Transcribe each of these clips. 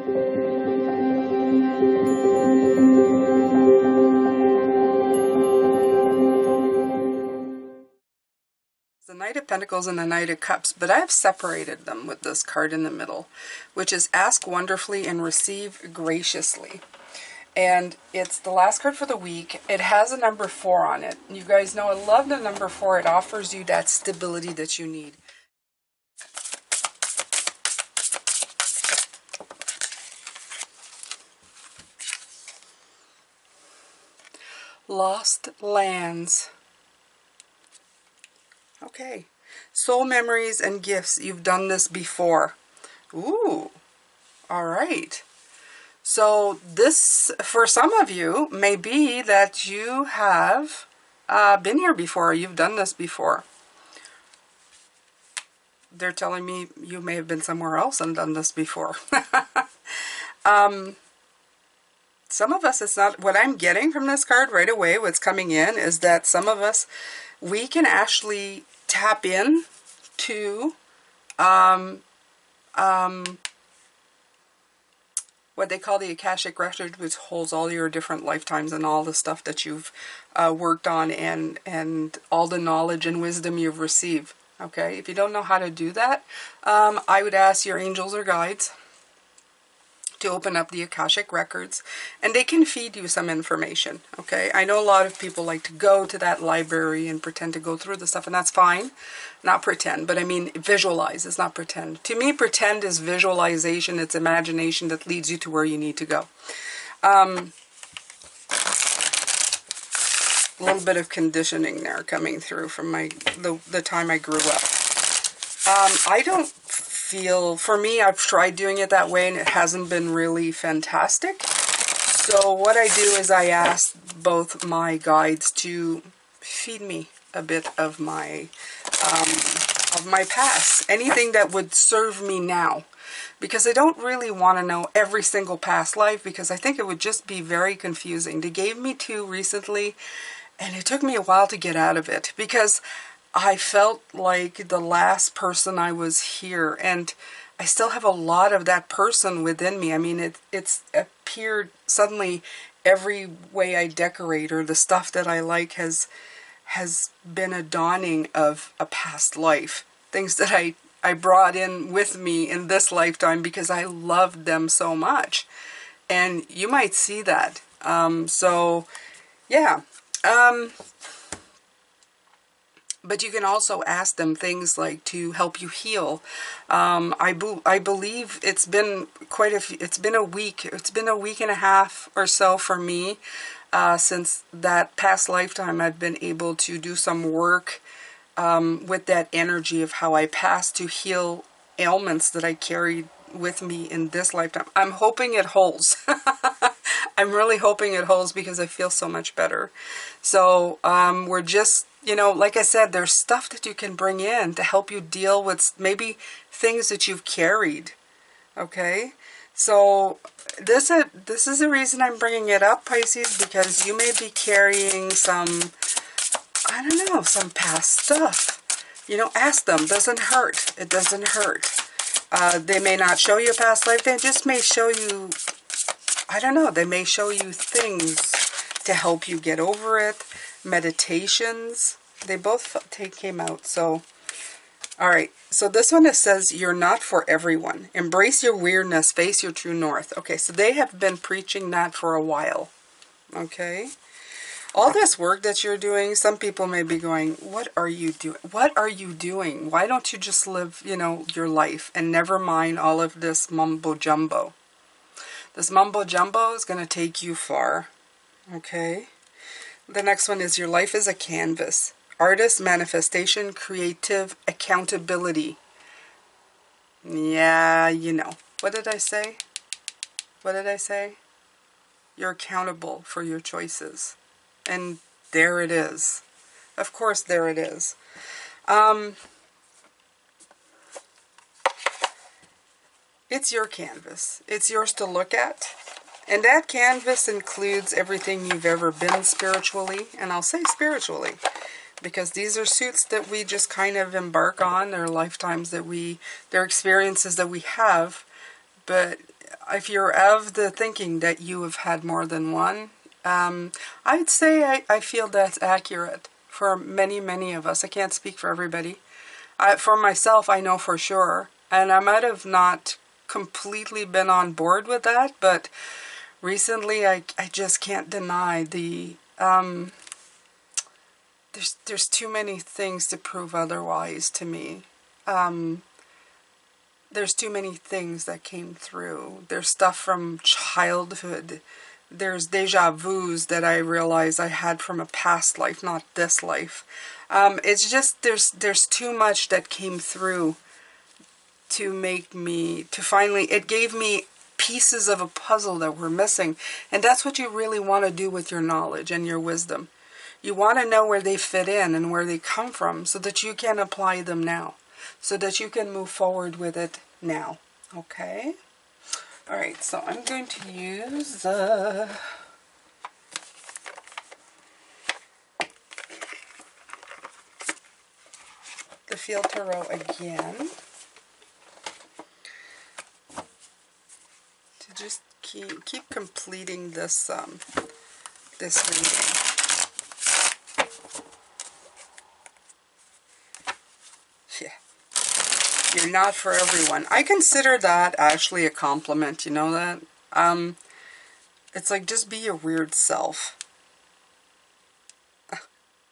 The Knight of Pentacles and the Knight of Cups, but I've separated them with this card in the middle, which is ask wonderfully and receive graciously. And it's the last card for the week. It has a number 4 on it. You guys know I love the number 4. It offers you that stability that you need. Lost lands. Okay. Soul memories and gifts. You've done this before. Ooh. All right. So this, for some of you, may be that you have been here before. You've done this before. They're telling me you may have been somewhere else and done this before. Some of us, it's not, what I'm getting from this card right away, what's coming in, is that some of us, we can actually tap in to what they call the Akashic Record, which holds all your different lifetimes and all the stuff that you've worked on and all the knowledge and wisdom you've received. Okay, if you don't know how to do that, I would ask your angels or guides to open up the Akashic Records, and they can feed you some information. Okay, I know a lot of people like to go to that library and pretend to go through the stuff, and that's fine. Not pretend, but I mean visualize. It's not pretend. To me, pretend is visualization. It's imagination that leads you to where you need to go. A little bit of conditioning there coming through from the time I grew up. I don't feel, for me, I've tried doing it that way and it hasn't been really fantastic. So what I do is I ask both my guides to feed me a bit of my past, anything that would serve me now, because I don't really want to know every single past life, because I think it would just be very confusing. They gave me 2 recently and it took me a while to get out of it, because I felt like the last person I was here, and I still have a lot of that person within me. I mean, it's appeared suddenly. Every way I decorate or the stuff that I like has been a dawning of a past life. Things that I brought in with me in this lifetime because I loved them so much. And you might see that. So, yeah. But you can also ask them things like to help you heal. I believe it's been it's been a week. It's been a week and a half or so for me since that past lifetime. I've been able to do some work with that energy of how I passed to heal ailments that I carried with me in this lifetime. I'm hoping it holds. I'm really hoping it holds because I feel so much better. So we're just, you know, like I said, there's stuff that you can bring in to help you deal with maybe things that you've carried. Okay? So this is the reason I'm bringing it up, Pisces, because you may be carrying some, I don't know, some past stuff. You know, ask them. Doesn't hurt. It doesn't hurt. They may not show you a past life. They just may show you, I don't know, they may show you things to help you get over it. Meditations. They both came out. So, all right. So this one, it says, you're not for everyone. Embrace your weirdness. Face your true north. Okay, so they have been preaching that for a while. Okay. All this work that you're doing, some people may be going, what are you doing? What are you doing? Why don't you just live, you know, your life and never mind all of this mumbo jumbo? This mumbo jumbo is going to take you far. Okay. The next one is your life is a canvas. Artist, manifestation, creative, accountability. Yeah, you know. What did I say? What did I say? You're accountable for your choices. And there it is. Of course, there it is. It's your canvas. It's yours to look at. And that canvas includes everything you've ever been spiritually. And I'll say spiritually, because these are suits that we just kind of embark on. They're lifetimes that they're experiences that we have. But if you're of the thinking that you have had more than one, I'd say I feel that's accurate for many, many of us. I can't speak for everybody. For myself, I know for sure. And I might have not completely been on board with that, but recently I just can't deny the... there's too many things to prove otherwise to me. There's too many things that came through. There's stuff from childhood. There's deja vus that I realize I had from a past life, not this life. It's just there's too much that came through to make me, to finally, it gave me pieces of a puzzle that were missing. And that's what you really want to do with your knowledge and your wisdom. You want to know where they fit in and where they come from so that you can apply them now. So that you can move forward with it now. Okay? Alright, so I'm going to use the Field Tarot again. To just keep completing this this reading. Yeah. You're not for everyone. I consider that actually a compliment, you know that? It's like, just be your weird self.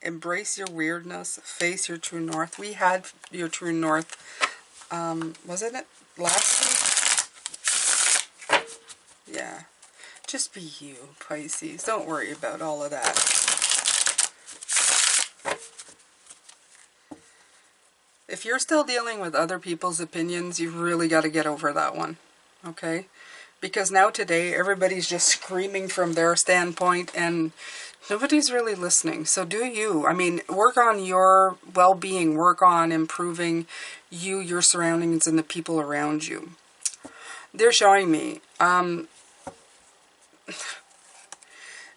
Embrace your weirdness. Face your true north. We had your true north, wasn't it last week? Yeah. Just be you, Pisces. Don't worry about all of that. If you're still dealing with other people's opinions, you've really got to get over that one. Okay? Because now today, everybody's just screaming from their standpoint and nobody's really listening. So do you. I mean, work on your well-being. Work on improving you, your surroundings, and the people around you. They're showing me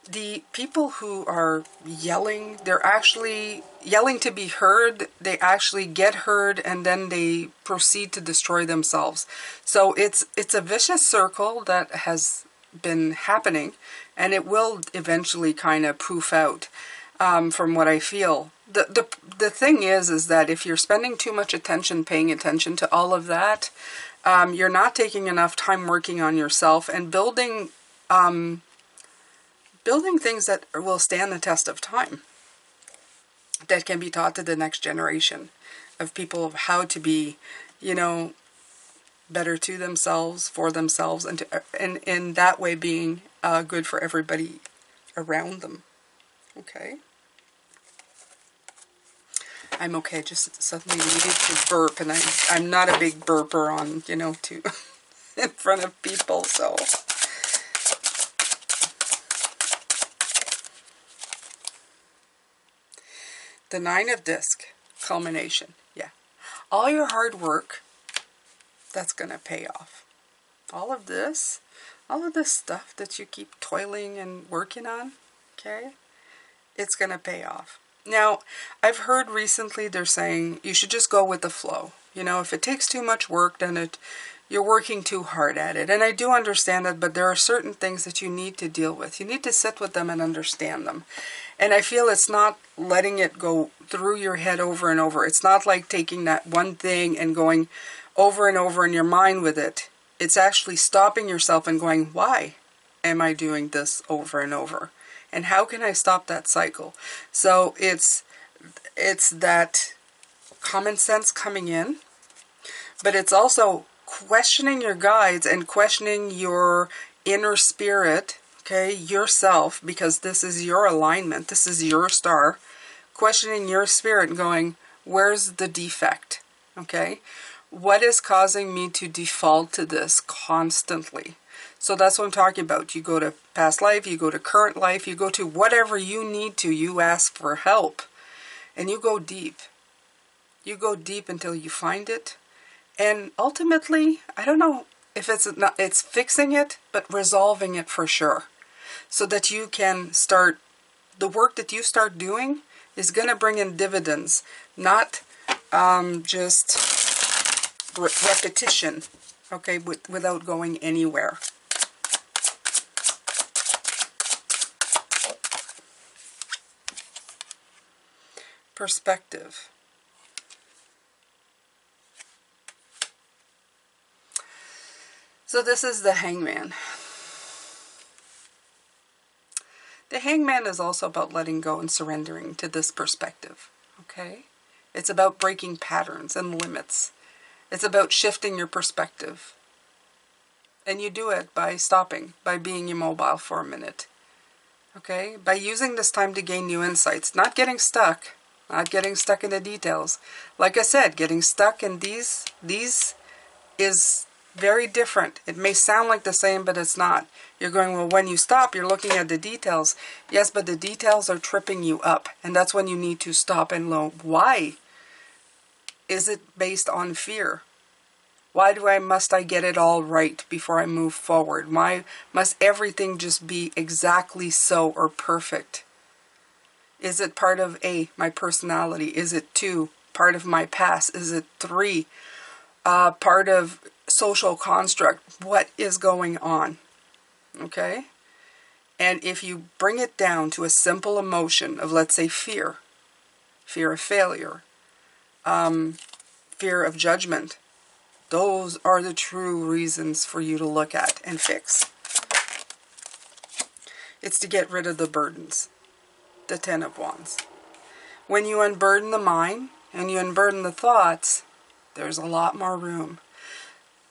the people who are yelling, they're actually yelling to be heard. They actually get heard and then they proceed to destroy themselves. So it's a vicious circle that has been happening, and it will eventually kind of poof out, from what I feel. The thing is that if you're spending too much attention, paying attention to all of that, you're not taking enough time working on yourself and building things that will stand the test of time, that can be taught to the next generation of people of how to be, you know, better to themselves, for themselves, and in that way being good for everybody around them. Okay? I'm okay, just suddenly needed to burp, and I'm not a big burper on, you know, to in front of people, so... The Nine of Disc, culmination, yeah. All your hard work, that's going to pay off. All of this stuff that you keep toiling and working on, okay, it's going to pay off. Now, I've heard recently they're saying you should just go with the flow. You know, if it takes too much work, then you're working too hard at it. And I do understand that, but there are certain things that you need to deal with. You need to sit with them and understand them. And I feel it's not letting it go through your head over and over. It's not like taking that one thing and going over and over in your mind with it. It's actually stopping yourself and going, why am I doing this over and over? And how can I stop that cycle? So it's that common sense coming in, but it's also questioning your guides and questioning your inner spirit, okay, yourself, because this is your alignment, this is your star, questioning your spirit and going, where's the defect, okay? What is causing me to default to this constantly? So that's what I'm talking about. You go to past life, you go to current life, you go to whatever you need to, you ask for help, and you go deep. You go deep until you find it. And ultimately, I don't know if it's fixing it, but resolving it for sure. So that you can start, the work that you start doing is going to bring in dividends, not just repetition. okay, without going anywhere. Perspective. So this is the Hangman. The Hangman is also about letting go and surrendering to this perspective, okay? It's about breaking patterns and limits. It's about shifting your perspective. And you do it by stopping, by being immobile for a minute, okay? By using this time to gain new insights, not getting stuck in the details. Like I said, getting stuck in these is very different. It may sound like the same, but it's not. You're going, well, when you stop, you're looking at the details. Yes, but the details are tripping you up. And that's when you need to stop and know why. Is it based on fear? Why must I get it all right before I move forward? Why must everything just be exactly so or perfect? Is it part of A, my personality? Is it 2, part of my past? Is it 3, part of social construct? What is going on? Okay? And if you bring it down to a simple emotion of, let's say, fear of failure, fear of judgment, those are the true reasons for you to look at and fix. It's to get rid of the burdens, the 10 of Wands. When you unburden the mind and you unburden the thoughts, there's a lot more room.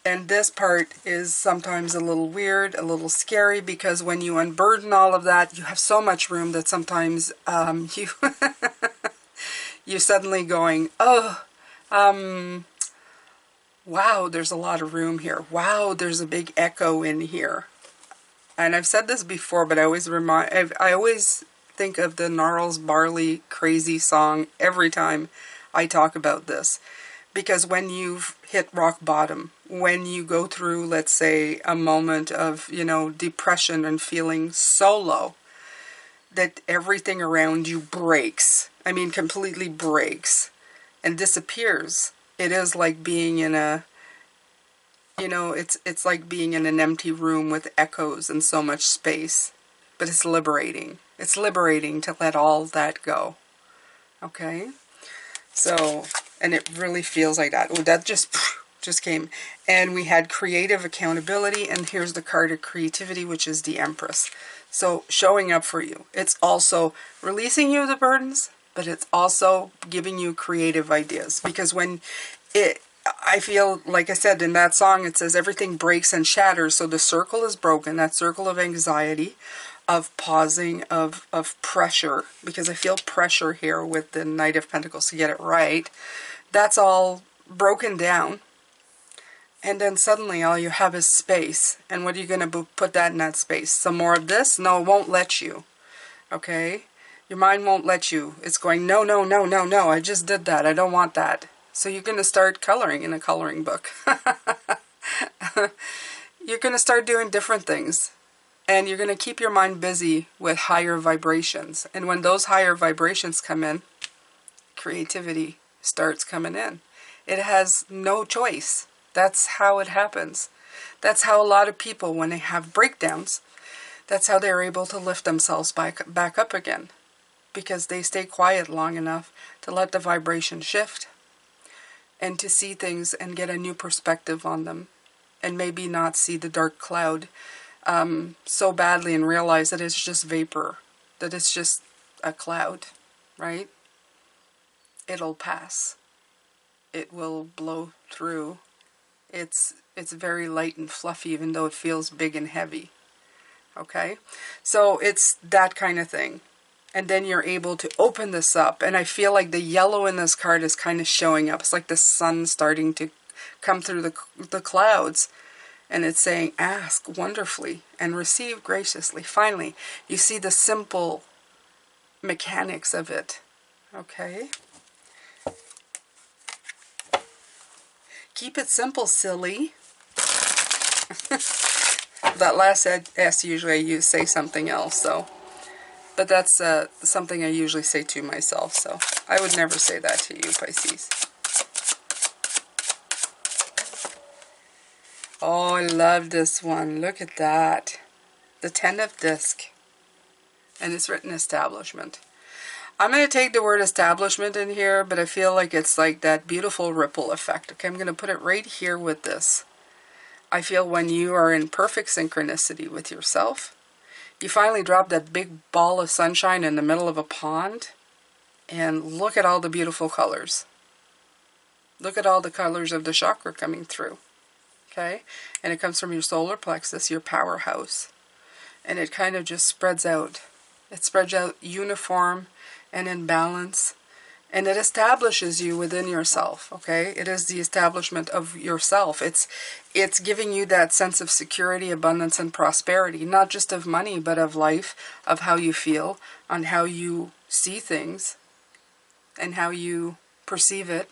And this part is sometimes a little weird, a little scary, because when you unburden all of that, you have so much room that sometimes you you're suddenly going, oh, wow, there's a lot of room here. Wow, there's a big echo in here. And I've said this before, but I always think of the Gnarls Barley Crazy song every time I talk about this. Because when you've hit rock bottom, when you go through, let's say, a moment of, depression and feeling so low that everything around you breaks, I mean completely breaks and disappears. It is like being in it's like being in an empty room with echoes and so much space. But it's liberating. It's liberating to let all that go. Okay? So, and it really feels like that. Oh, that just came. And we had creative accountability, and here's the card of creativity, which is the Empress. So, showing up for you. It's also releasing you of the burdens, but it's also giving you creative ideas. Because I feel, like I said, in that song, it says everything breaks and shatters. So the circle is broken, that circle of anxiety, of pausing, of pressure, because I feel pressure here with the Knight of Pentacles to get it right. That's all broken down. And then suddenly all you have is space. And what are you going to put that in that space? Some more of this? No, it won't let you. Okay? Your mind won't let you. It's going, no, no, no, no, no. I just did that. I don't want that. So you're going to start coloring in a coloring book. You're going to start doing different things. And you're going to keep your mind busy with higher vibrations. And when those higher vibrations come in, creativity starts coming in. It has no choice. That's how it happens. That's how a lot of people, when they have breakdowns, that's how they're able to lift themselves back up again. Because they stay quiet long enough to let the vibration shift. And to see things and get a new perspective on them. And maybe not see the dark cloud so badly and realize that it's just vapor, that it's just a cloud, right? It'll pass. It will blow through. It's very light and fluffy, even though it feels big and heavy. Okay? So it's that kind of thing. And then you're able to open this up. And I feel like the yellow in this card is kind of showing up. It's like the sun starting to come through the clouds. And it's saying, ask wonderfully and receive graciously. Finally, you see the simple mechanics of it. Okay? Keep it simple, silly. That last S usually I say something else, so. But that's something I usually say to myself, so I would never say that to you, Pisces. Oh, I love this one. Look at that. The 10 of disc. And it's written establishment. I'm going to take the word establishment in here, but I feel like it's like that beautiful ripple effect. Okay, I'm going to put it right here with this. I feel when you are in perfect synchronicity with yourself, you finally drop that big ball of sunshine in the middle of a pond, and look at all the beautiful colors. Look at all the colors of the chakra coming through. Okay, and it comes from your solar plexus, your powerhouse, and it kind of just spreads out. It spreads out uniform and in balance, and it establishes you within yourself. Okay, it is the establishment of yourself. It's giving you that sense of security, abundance, and prosperity, not just of money, but of life, of how you feel, on how you see things, and how you perceive it.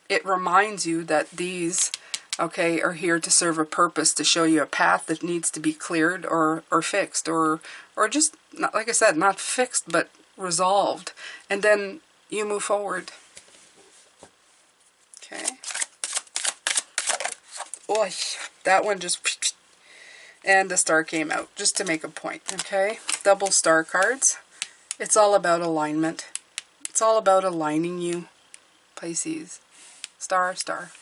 It reminds you that these, okay, are here to serve a purpose, to show you a path that needs to be cleared or fixed, or just, not, like I said, not fixed, but resolved. And then you move forward. Okay. Oh, that one just, and the star came out, just to make a point, okay? Double star cards. It's all about alignment. It's all about aligning you, Pisces. Star, star.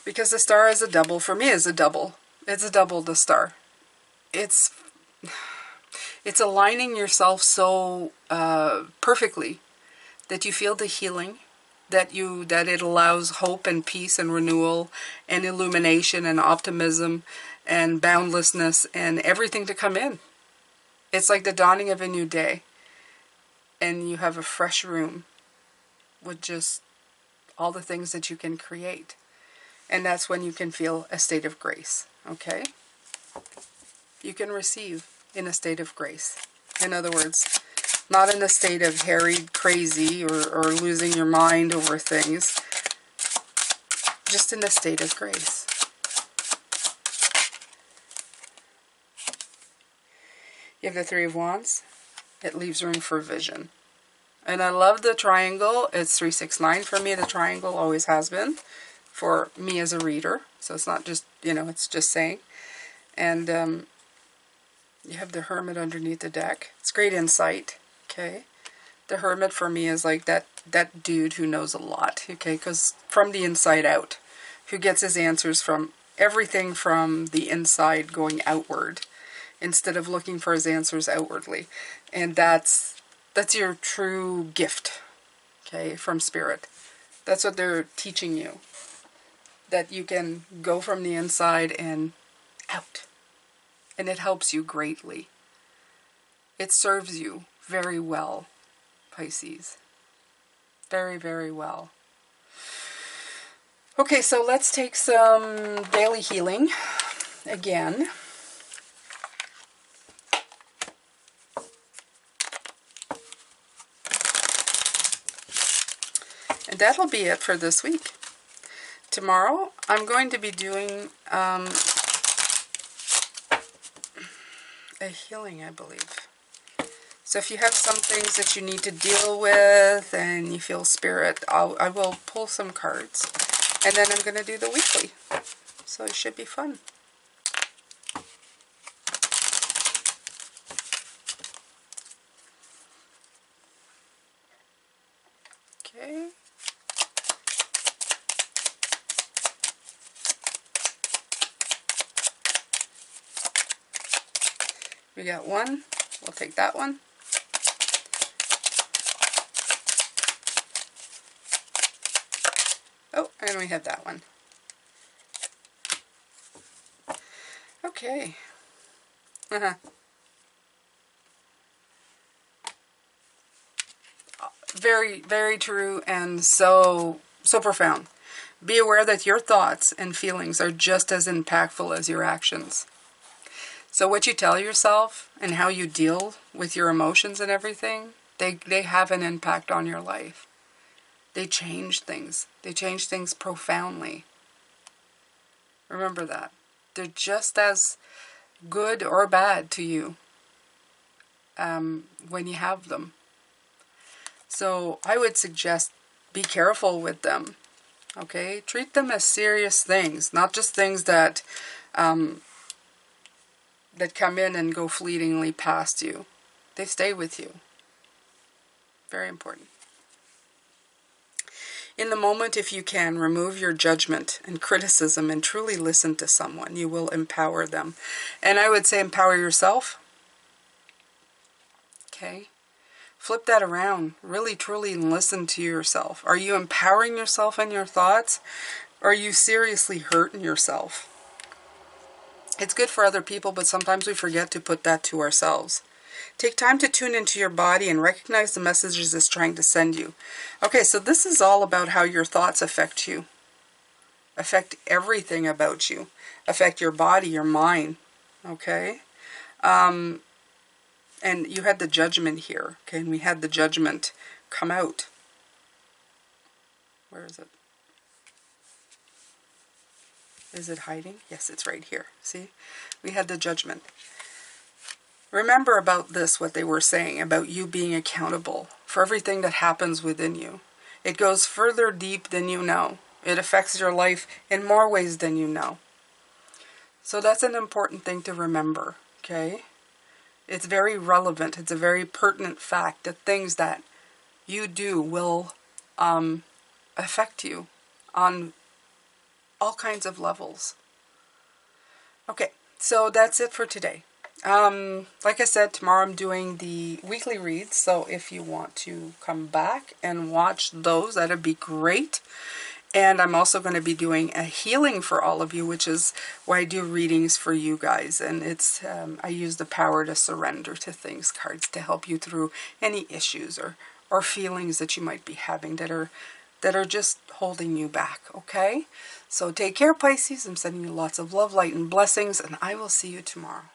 Because the star is a double, for me is a double. It's a double, the star. It's aligning yourself so perfectly that you feel the healing, that it allows hope and peace and renewal and illumination and optimism and boundlessness and everything to come in. It's like the dawning of a new day, and you have a fresh room with just all the things that you can create. And that's when you can feel a state of grace, okay? You can receive in a state of grace. In other words, not in a state of harried, crazy, or losing your mind over things. Just in a state of grace. You have the Three of Wands. It leaves room for vision. And I love the triangle. It's 369 for me. The triangle always has been for me as a reader. So it's not just, it's just saying. And you have the Hermit underneath the deck. It's great insight. Okay. The Hermit for me is like that dude who knows a lot. Okay. Because from the inside out. Who gets his answers from everything from the inside going outward. Instead of looking for his answers outwardly. And that's your true gift, okay, from Spirit. That's what they're teaching you. That you can go from the inside and out. And it helps you greatly. It serves you very well, Pisces. Very, very well. Okay, so let's take some daily healing again. And that'll be it for this week. Tomorrow, I'm going to be doing a healing, I believe. So if you have some things that you need to deal with and you feel Spirit, I will pull some cards. And then I'm going to do the weekly. So it should be fun. Okay. We got one. We'll take that one. Oh, and we have that one. Okay. Very, very true and so profound. Be aware that your thoughts and feelings are just as impactful as your actions. So what you tell yourself and how you deal with your emotions and everything, they have an impact on your life. They change things. They change things profoundly. Remember that. They're just as good or bad to you when you have them. So I would suggest be careful with them. Okay? Treat them as serious things, not just things that that come in and go fleetingly past you. They stay with you. Very important. In the moment, if you can, remove your judgment and criticism and truly listen to someone. You will empower them. And I would say empower yourself. Okay? Flip that around. Really, truly listen to yourself. Are you empowering yourself in your thoughts? Or are you seriously hurting yourself? It's good for other people, but sometimes we forget to put that to ourselves. Take time to tune into your body and recognize the messages it's trying to send you. Okay, so this is all about how your thoughts affect you. Affect everything about you. Affect your body, your mind. Okay? And you had the judgment here. Okay, and we had the judgment come out. Where is it? Is it hiding? Yes, it's right here. See? We had the judgment. Remember about this, what they were saying, about you being accountable for everything that happens within you. It goes further deep than you know. It affects your life in more ways than you know. So that's an important thing to remember, okay? It's very relevant. It's a very pertinent fact that things that you do will affect you on all kinds of levels. Okay, so that's it for today. Like I said, tomorrow I'm doing the weekly reads, so if you want to come back and watch those, that'd be great. And I'm also going to be doing a healing for all of you, which is why I do readings for you guys. And it's I use the power to surrender to things cards to help you through any issues or feelings that you might be having that are just holding you back, okay? So take care, Pisces. I'm sending you lots of love, light, and blessings, and I will see you tomorrow.